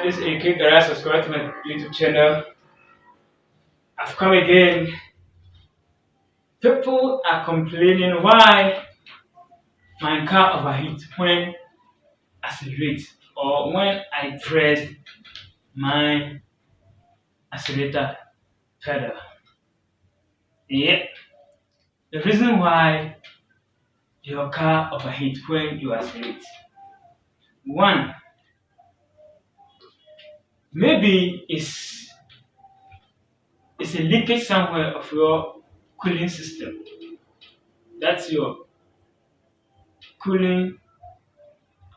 this is AK Garage. Subscribe to my YouTube channel. I've come again. People are complaining why my car overheats when accelerate or when I press my accelerator pedal. Yeah, the reason why your car overheats when you accelerate. One, maybe it's a leakage somewhere of your cooling system. That's your cooling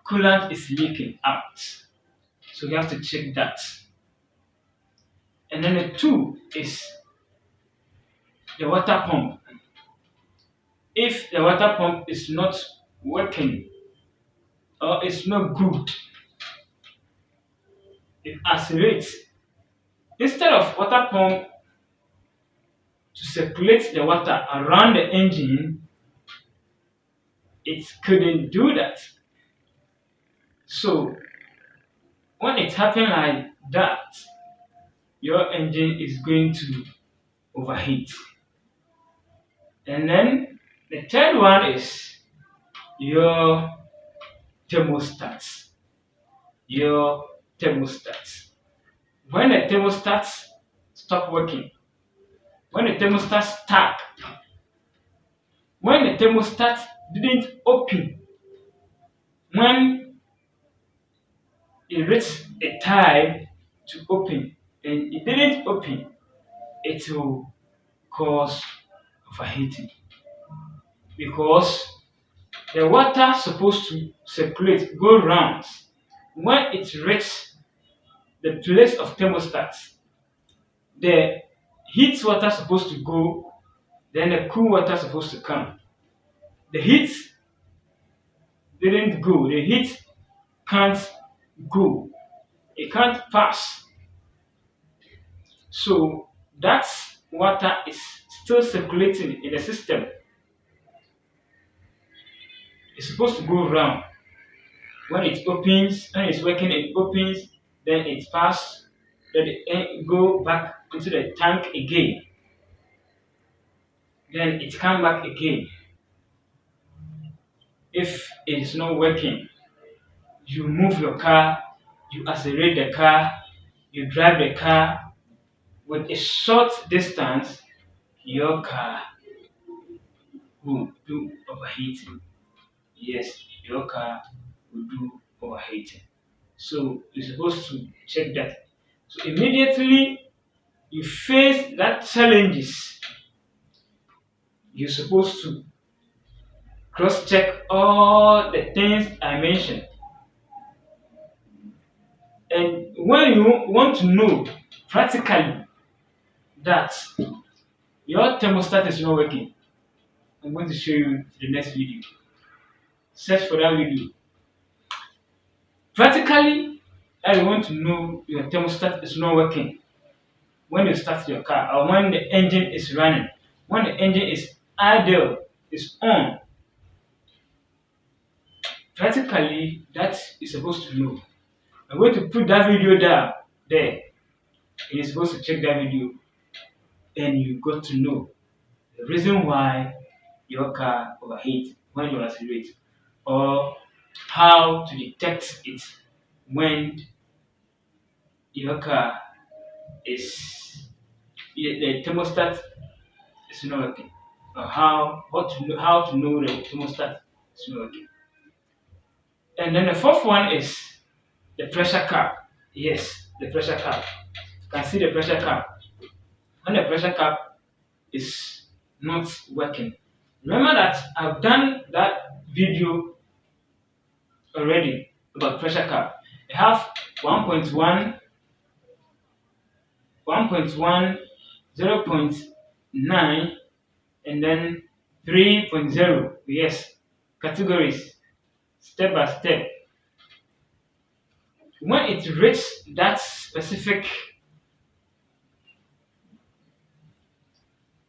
coolant is leaking out. So you have to check that. And then the two is the water pump. If the water pump is not working or it's not good, it accelerates. Instead of water pump to circulate the water around the engine, it couldn't do that. So when it happens like that, your engine is going to overheat. And then the third one is your thermostat. Your thermostat. When the thermostat stop working, when the thermostat stuck, when the thermostat didn't open, when it reached a time to open and it didn't open, it will cause overheating because the water supposed to circulate, go round. When it reaches the place of thermostat, the heat water supposed to go, then the cool water supposed to come. The heat didn't go. The heat can't go. It can't pass. So that water is still circulating in the system. It's supposed to go round. When it opens, when it's working, it opens, then it passes, then it go back into the tank again. Then it come back again. If it is not working, you move your car, you accelerate the car, you drive the car with a short distance, your car will do overheating. Yes, your car will do overheating. So you're supposed to check that. So immediately you face that challenges, you're supposed to cross-check all the things I mentioned. And when you want to know practically that your thermostat is not working, I'm going to show you the next video. Search for that video. Practically, I want to know your thermostat is not working when you start your car or when the engine is running. When the engine is idle, is on. Practically, that is supposed to know. I'm going to put that video down there. And you're supposed to check that video and you got to know the reason why your car overheats when you accelerate, or how to detect it when your car is the thermostat is not working, or how to know the thermostat is not working. And then the fourth one is the pressure cap. Yes, the pressure cap. You can see the pressure cap. When the pressure cap is not working, remember that I've done that video already about pressure cap. I have 1.1, 1.1, 0.9, and then 3.0. Yes, categories, step by step. When it reaches that specific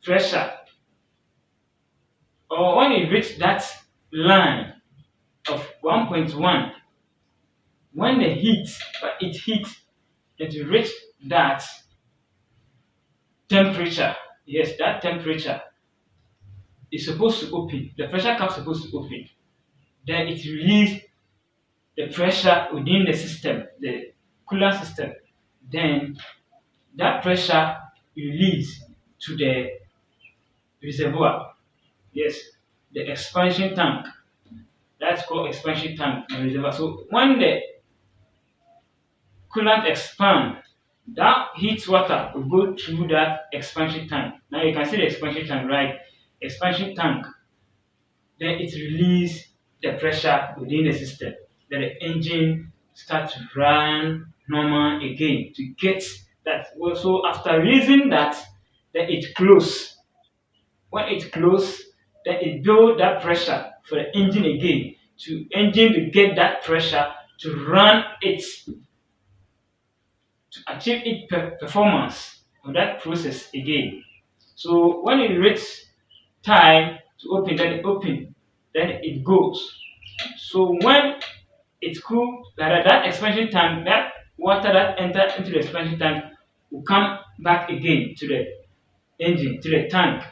pressure, or when it reaches that line of 1.1, when it heats, and to reach that temperature, yes, that temperature is supposed to open. The pressure cap is supposed to open. Then it release the pressure within the system, the coolant system. Then that pressure release to the reservoir. Yes, the expansion tank. That's called expansion tank and reservoir. So when the coolant expand, that heat water will go through that expansion tank. Now you can see the expansion tank, right? Expansion tank. Then it release the pressure within the system. Then the engine start to run normal again to get that. Well, so after releasing that, then it close. When it close, then it build that pressure for the engine again to engine to get that pressure to run it to achieve its performance of that process again. So when it reaches time to open, then it open, then it goes. So when it's cool, that expansion tank, that water that enter into the expansion tank will come back again to the engine, to the tank,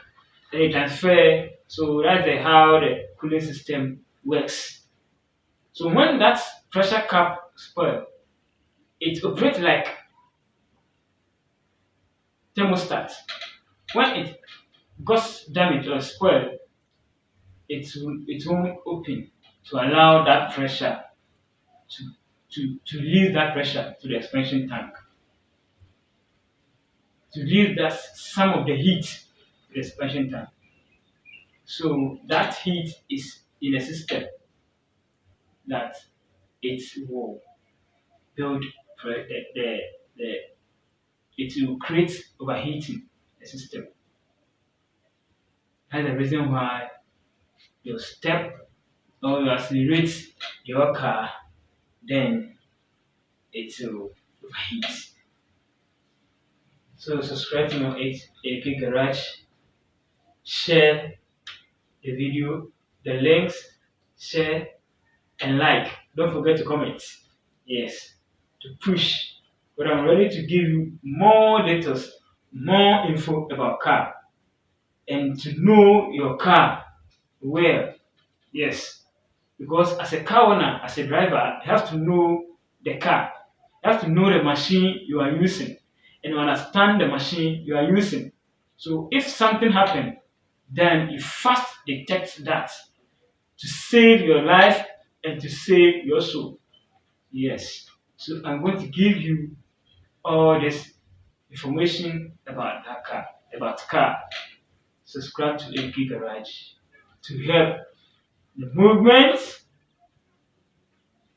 then it transfer. So that's how the cooling system works. So when that pressure cap spoil, it operates like thermostat. When it got damaged or spoiled, it won't open to allow that pressure to to release that pressure to the expansion tank, to release that some of the heat to the expansion tank. So that heat is in a system that it will build the it will create overheating the system. That's the reason why you step or you accelerate your car, then it will overheat. So subscribe to my AP Garage, share the video, the links, share and like. Don't forget to comment. Yes, to push. But I'm ready to give you more details, more info about car, and to know your car well. Yes, because as a car owner, as a driver, you have to know the car. You have to know the machine you are using and understand the machine you are using. So if something happens, then you first detect that to save your life and to save your soul. Yes. So I'm going to give you all this information about that car, about car. Subscribe to AP Garage to help the movement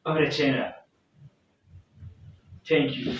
of the channel. Thank you.